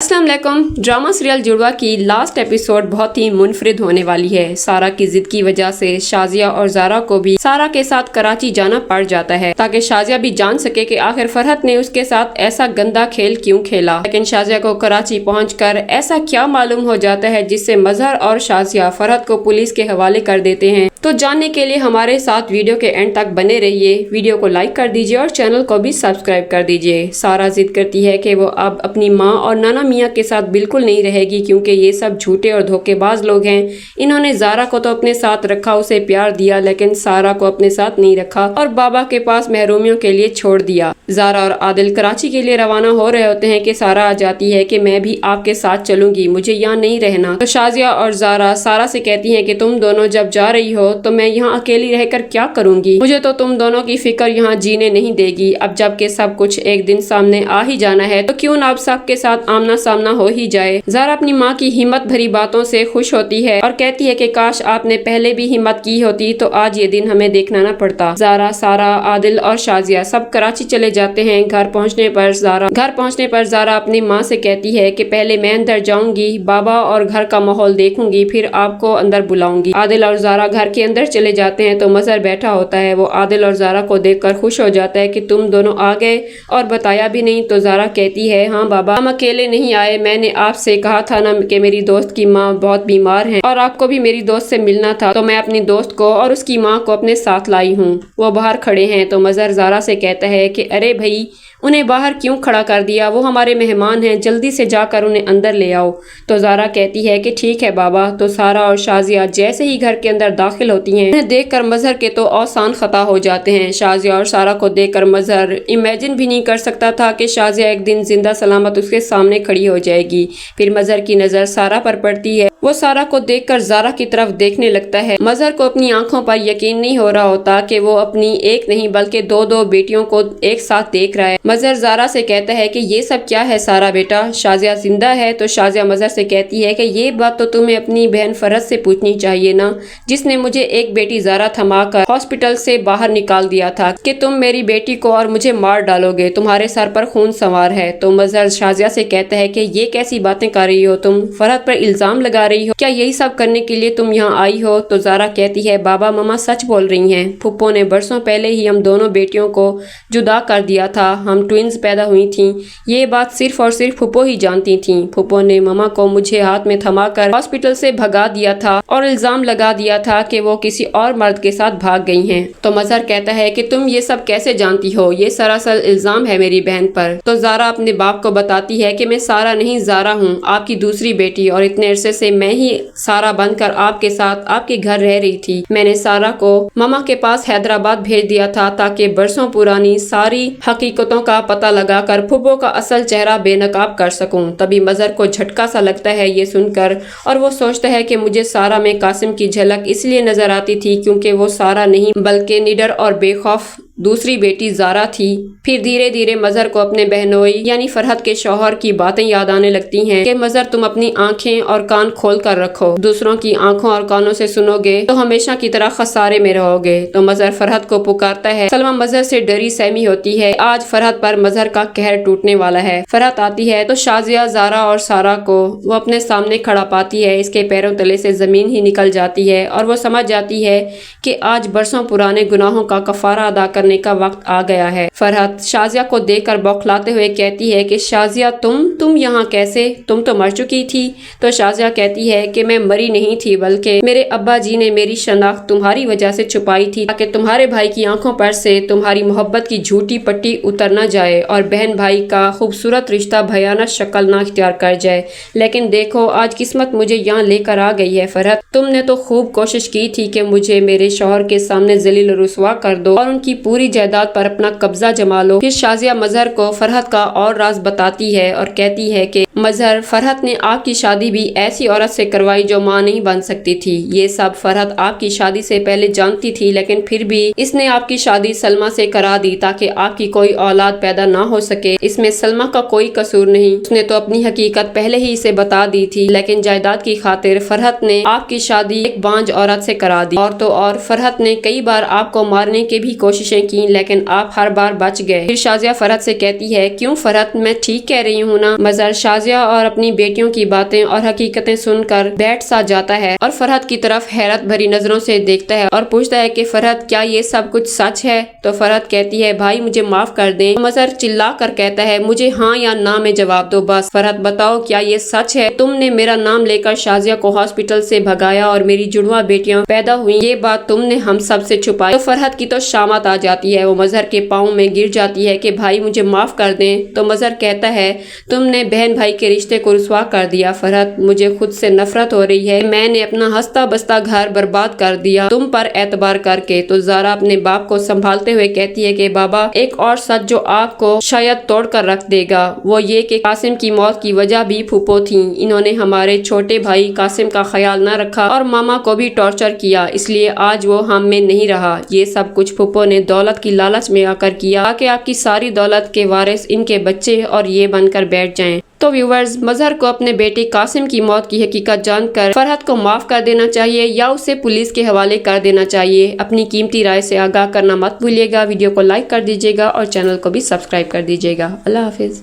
अस्सलाम वालेकुम। Drama serial जुड़वा की लास्ट एपिसोड बहुत ही मुनफरिद होने वाली है। सारा की जिद की वजह से शाजिया और ज़ारा को भी सारा के साथ कराची जाना पड़ जाता है ताकि शाजिया भी जान सके कि आखिर फरहत ने उसके साथ ऐसा गंदा खेल क्यों खेला। लेकिन शाजिया को कराची पहुंचकर ऐसा क्या मालूम हो जाता है जिससे मजहर और शाजिया फरहत को पुलिस के हवाले कर देते हैं। तो जानने के लिए हमारे साथ वीडियो के एंड तक बने रहिए। वीडियो को लाइक कर दीजिए और चैनल को भी सब्सक्राइब कर दीजिए। सारा जिद करती है कि वो अब अपनी माँ और नाना मियाँ के साथ बिल्कुल नहीं रहेगी क्योंकि ये सब झूठे और धोखेबाज लोग हैं। इन्होंने ज़ारा को तो अपने साथ रखा, उसे प्यार दिया, लेकिन सारा को अपने साथ नहीं रखा और बाबा के पास महरूमियों के लिए छोड़ दिया। ज़ारा और आदिल कराची के लिए रवाना हो रहे होते हैं कि सारा आ जाती है कि मैं भी आपके साथ चलूंगी, मुझे यहाँ नहीं रहना। तो शाजिया और ज़ारा सारा से कहती हैं कि तुम दोनों जब जा रही हो तो मैं यहाँ अकेली रहकर क्या करूंगी, मुझे तो तुम दोनों की फिक्र यहाँ जीने नहीं देगी। अब जबकि सब कुछ एक दिन सामने आ ही जाना है तो क्यों ना अब सबके साथ आमना सामना हो ही जाए। ज़ारा अपनी माँ की हिम्मत भरी बातों से खुश होती है और कहती है कि काश आपने पहले भी हिम्मत की होती तो आज ये दिन हमें देखना न पड़ता। ज़ारा, सारा, आदिल और शाजिया सब कराची चले जाते हैं। घर पहुँचने पर ज़ारा अपनी माँ से कहती है कि पहले मैं अंदर जाऊंगी, बाबा और घर का माहौल देखूंगी, फिर आपको अंदर बुलाऊंगी। आदिल और ज़ारा घर के अंदर चले जाते हैं तो मजहर बैठा होता है। वो आदिल और ज़ारा को देखकर खुश हो जाता है कि तुम दोनों आ गए और बताया भी नहीं। तो ज़ारा कहती है, हाँ बाबा, हम अकेले नहीं आए, मैंने आपसे कहा था ना कि मेरी दोस्त की माँ बहुत बीमार है और आपको भी मेरी दोस्त से मिलना था, तो मैं अपनी दोस्त को और उसकी माँ को अपने साथ लाई हूँ। वो बाहर खड़े हैं। तो मजहर ज़ारा से कहता है कि अरे भाई, उन्हें बाहर क्यों खड़ा कर दिया, वो हमारे मेहमान हैं, जल्दी से जाकर उन्हें अंदर ले आओ। तो ज़ारा कहती है कि ठीक है बाबा। तो सारा और शाजिया जैसे ही घर के अंदर दाखिल होती हैं, उन्हें देखकर मजहर के तो आसान खता हो जाते हैं। शाजिया और सारा को देखकर मजहर इमेजिन भी नहीं कर सकता था कि शाजिया एक दिन जिंदा सलामत उसके सामने खड़ी हो जाएगी। फिर मजहर की नज़र सारा पर पड़ती है। वो सारा को देखकर ज़ारा की तरफ देखने लगता है। मजहर को अपनी आंखों पर यकीन नहीं हो रहा होता कि वो अपनी एक नहीं बल्कि दो दो बेटियों को एक साथ देख रहा है। मजहर ज़ारा से कहता है कि ये सब क्या है सारा बेटा, शाजिया जिंदा है? तो शाजिया मजहर से कहती है कि ये बात तो तुम्हें अपनी बहन फरहत से पूछनी चाहिए ना, जिसने मुझे एक बेटी ज़ारा थमाकर हॉस्पिटल से बाहर निकाल दिया था कि तुम मेरी बेटी को और मुझे मार डालोगे, तुम्हारे सर पर खून सवार है। तो मजहर शाजिया से कहता है कि ये कैसी बातें कर रही हो तुम, फरहत पर इल्जाम लगा रही हो, क्या यही सब करने के लिए तुम यहाँ आई हो? तो ज़ारा कहती है, बाबा मम्मा सच बोल रही हैं, फुप्पो ने बरसों पहले ही हम दोनों बेटियों को जुदा कर दिया था, हम ट्विंस पैदा हुई थीं। ये बात सिर्फ और सिर्फ फुप्पो ही जानती थीं। फुप्पो ने मम्मा को मुझे हाथ में थमाकर हॉस्पिटल से भगा दिया था और इल्जाम लगा दिया था कि वो किसी और मर्द के साथ भाग गई हैं। तो मजहर कहता है कि तुम ये सब कैसे जानती हो, ये सरासर इल्जाम है मेरी बहन पर। तो ज़ारा अपने बाप को बताती है कि मैं सारा नहीं ज़ारा हूँ, आपकी दूसरी बेटी, और इतने अरसे से मैं ही सारा बनकर आपके साथ आपके घर रह रही थी। मैंने सारा को मम्मा के पास हैदराबाद भेज दिया था ताकि बरसों पुरानी सारी हकीकतों का पता लगाकर फुप्पो का असल चेहरा बेनकाब कर सकूं। तभी मजहर को झटका सा लगता है ये सुनकर और वो सोचता है कि मुझे सारा में कासिम की झलक इसलिए नजर आती थी क्योंकि वो सारा नहीं बल्कि निडर और बेखौफ दूसरी बेटी ज़ारा थी। फिर धीरे धीरे मजहर को अपने बहनोई यानी फरहत के शौहर की बातें याद आने लगती हैं कि मजहर तुम अपनी आंखें और कान खोल कर रखो, दूसरों की आंखों और कानों से सुनोगे तो हमेशा की तरह खसारे में रहोगे। तो मजहर फरहत को पुकारता है। सलमा मजहर से डरी सहमी होती है, आज फरहत पर मजहर का कहर टूटने वाला है। फरहत आती है तो शाजिया, ज़ारा और सारा को वो अपने सामने खड़ा पाती है। इसके पैरों तले से जमीन ही निकल जाती है और वो समझ जाती है कि आज बरसों पुराने गुनाहों का कफारा अदा करने का वक्त आ गया है। फरहत शाजिया को देखकर बौखलाते हुए कहती है कि शाजिया तुम यहाँ कैसे, तुम तो मर चुकी थी। तो शाजिया कहती है कि मैं मरी नहीं थी बल्कि मेरे अब्बा जी ने मेरी शनाख्त तुम्हारी वजह से छुपाई थी ताकि तुम्हारे भाई की आंखों पर से तुम्हारी मोहब्बत की झूठी पट्टी उतर न जाए और बहन भाई का खूबसूरत रिश्ता भयानक शक्ल ना इख्तियार कर जाए। लेकिन देखो आज किस्मत मुझे यहाँ लेकर आ गई है। फरहत तुमने तो खूब कोशिश की थी कि मुझे मेरे शौहर के सामने जलील रुसवा कर दो और उनकी पूरी जायदाद पर अपना कब्जा जमा लो। फिर शाजिया मजहर को फरहत का और राज बताती है और कहती है कि मजहर, फरहत ने आपकी शादी भी ऐसी औरत से करवाई जो माँ नहीं बन सकती थी। ये सब फरहत आपकी शादी से पहले जानती थी, लेकिन फिर भी इसने आपकी शादी सलमा से करा दी ताकि आपकी कोई औलाद पैदा ना हो सके। इसमें सलमा का कोई कसूर नहीं, उसने तो अपनी हकीकत पहले ही इसे बता दी थी, लेकिन जायदाद की खातिर फरहत ने आपकी शादी एक बांझ औरत से करा दी। और तो और फरहत ने कई बार आपको मारने की भी कोशिशें की लेकिन आप हर बार बच गए। फिर शाजिया फरहत से कहती है, क्यों फरहत, मैं ठीक कह रही हूँ ना। मजहर शाजिया और अपनी बेटियों की बातें और हकीकतें सुनकर बैठ सा जाता है और फरहत की तरफ हैरत भरी नजरों से देखता है और पूछता है कि फरहत, क्या ये सब कुछ सच है? तो फरहत कहती है, भाई मुझे माफ कर दें। मजहर चिल्ला कर कहता है, मुझे हाँ या ना में जवाब दो बस। फरहत, बताओ क्या ये सच है? तुमने मेरा नाम लेकर शाजिया को हॉस्पिटल से भगाया और मेरी जुड़वा बेटियां पैदा हुई, ये बात तुमने हम सब से छुपाई। तो फरहत की तो शामत आ जाती है, वो मजहर के पाँव में गिर जाती है कि भाई मुझे माफ कर दें। तो मजहर कहता है, तुमने बहन भाई के रिश्ते को रुसवा कर दिया फरहत, मुझे खुद से नफरत हो रही है। मैंने अपना हंसता बसता घर बर्बाद कर दिया तुम पर एतबार करके। तो ज़ारा अपने बाप को संभालते हुए कहती है कि बाबा, एक और सच जो आपको शायद तोड़ कर रख देगा, वो ये कि कासिम की मौत की वजह भी फूफो थी। इन्होंने हमारे छोटे भाई कासिम का ख्याल न रखा और मामा को भी टॉर्चर किया, इसलिए आज वो हम में नहीं रहा। ये सब कुछ फूफो ने दौलत की लालच में आकर किया ताकि आपकी सारी दौलत के वारिस इनके बच्चे और ये बनकर बैठ जाएं। तो व्यूवर्स, मजहर को अपने बेटे कासिम की मौत की हकीकत जानकर फरहत को माफ कर देना चाहिए या उसे पुलिस के हवाले कर देना चाहिए? अपनी कीमती राय से आगाह करना मत भूलिएगा। वीडियो को लाइक कर दीजिएगा और चैनल को भी सब्सक्राइब कर दीजिएगा। अल्लाह हाफिज।